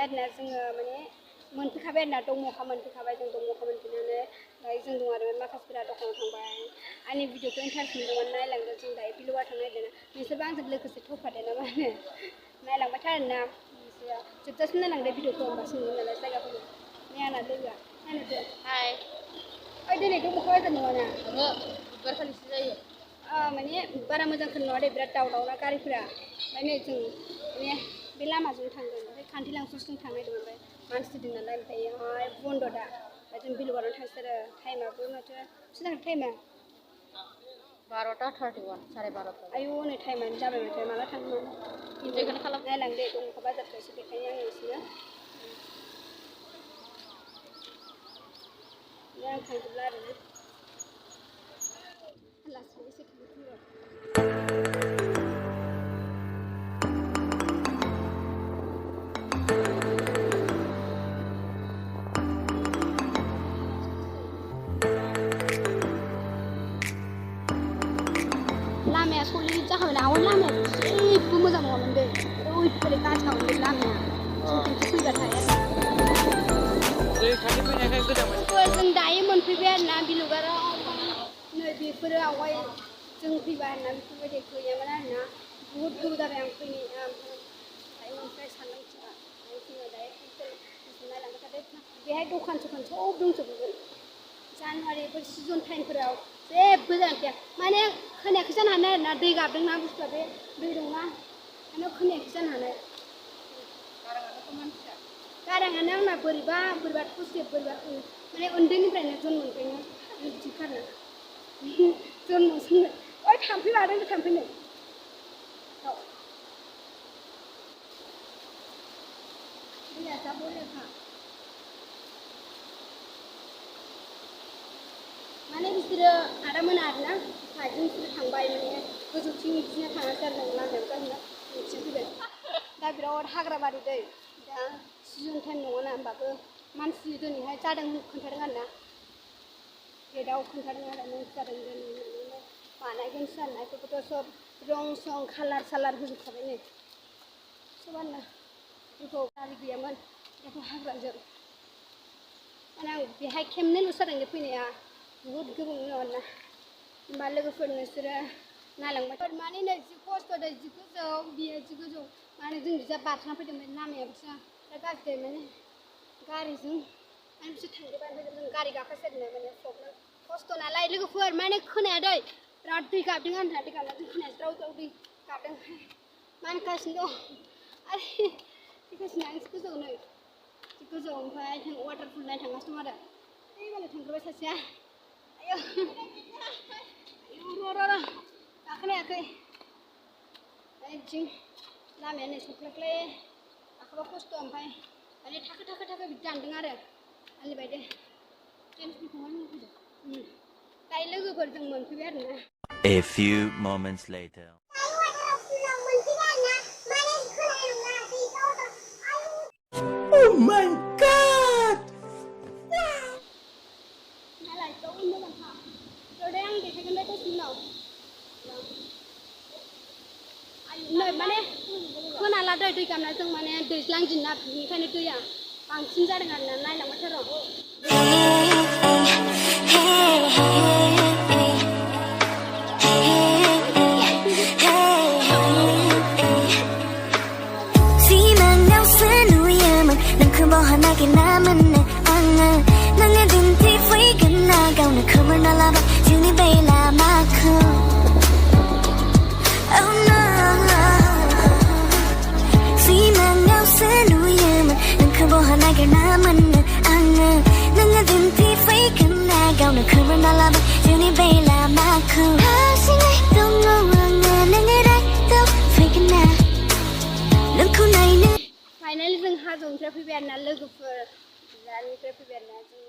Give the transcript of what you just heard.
आरोना जोङो माने मोनफैखाबाय आरोना दम'खा मोनफैखाबाय जों दम'खा मोनफैनानै दायो जों दं आरो माखासेफोरा दखानाव थांबाय आंनि भिडिअखौ इन्टारेस्ट मोनदोंमोन नायलांदो जों दायो बिलुगाव थांनो नागिरदों नोंसोरबो आंजों लोगोसे थफादो ना मा होनो नायलांबाय था आरोना जोबजासिम नायलांदो भिडिअखौ होमबासो नुयो नालाय जायगाफोरखौ नै आंना लोगोआ नायनोसै हाय ओइ दिनै दम'खा बाजार नङाना ओहो बुधबार खालिसो जायो माने बारा मोजांखौ नुवा दे बिराद दावरावना गारिफोरा ओमफ्राय नै जों माने बे लामाजों थांगोन ओमफ्राय खान्थिलांस'जों थांनो नागिरदों ओमफ्राय मानसि दं नालाय ओमफ्राय बन्द' दा ओमफ्राय जों बिलुगाराव थांसै आरो टाइमाबो माथो बेसेबां टाइमा 12:31 12:30 आयौ नै टाइमानो जाबाय माथो माला थांनो इन्जयखौनो खालाम नायलांदे दम'खा बाजारखौ एसे देखायनो आङो बिसोरनो आं थांजोबला आरोना लासै एसे थांनो लामाया सलिड जाखाबाय आवल लामाया जेबो मोजां नङामोन दै ओरैबायदि गाज्रिमोन बे लामाया फैबाथाय जों दायो मोनफैबाय आरोना बिलुगाराव नै बेफोरो आवगाय जों फैबाय आरोना बेफोरबायदि गैयामोन आरोना बुहुद गोबाव जाबाय आं फैनाया दायो मोनफैबाय सानदों जोङो दायो नायलांबाय थादो बेहाय दखान सखान सब दंजोबोमोन जानुवारिफोर सिजन टाइमफोराव जेबो जानाय गैया माने खोनायाखै जानो हानाय आरोना दै गाबदोंना बुस्थुआ बे दै दंना ओंखायनो खोनायाखै जानो हानाय गाराङानो आंना बोरैबा थसे बोरैबा माने उन्दैनिफ्रायनो जन्मनिफ्रायनो बिदिखा आरो जन्मसोनो ओइ थाम्फै बारदों थाम्फैनो दैया जा बरियाखा माने बिसोरो आदामोना आरोना फ्लाइटजों बिसोरो थांबाय माने गोजौथिं बिदिनो थाङासै आरो जों लामायाव जाहैना बिथिं फैबाय दा बिराद हाग्रा बारि दै दा सिजन टाइम नङाना होमबाबो मानसि दिनैहाय जादों खोन्थादों आरोना गेटआव खोन्थादों आरो मानसि जादों होननानै बानायगोनसो आरोना बेफोरखौथ' सब रं सं कालार सालार होजोबखाबाय नै सबानो बेखौ गारि गैयामोन बेखौ हाग्राजों माने आं बेहाय खेबनैल'सो जादों फैनाया बुहुद गोबाव आरोना होमबा लोगोफोर नोंसोरो नायलांबाय माने नै जि खस्थ' दै जि गोजौ बियो जि गोजौ माने जों बिजा बारस'ना फैदोंमोन लामाया बिसा गाज्रि माने गारिजों माने बिसोर थांजोबबाय ओमफ्राय जों गारि गाखोसोदों माने प्रब्लेम खस्थ' नालाय लोगोफोर माने खोनाया दै बिराद दै गाबदों आरोना दै गाबना जों खोनाया ज्राव ज्राव दै गाबदों माने गासिनो दं आरो गासिनो आं गोजौ नै जि गोजौ ओमफ्राय जों वाटारफल नायनो थांगासिनो दं आरो ओइ मालाय थांग्रोबाय सासेया आयौ र' गाखोनो हायाखै बिथिं लामाया नै सख्लाख्ले गाखोबा खस्थ' ओमफ्राय माने थाखो बिदि दानदों आरो आलि बायदो दायो लोगोफोर जों मोनफैबाय आरोना A few moments later. Oh my God! माने खोनाला दै गाबना जों माने दैज्लां दिनना बिनिखायनो दैया बांसिन जादों आरोना नायलांबाय थार' फाइनालि जों हाजोनिफ्राय फैबाय आरोना लोगोफोर गोजाननिफ्राय फैबाय आरोना जों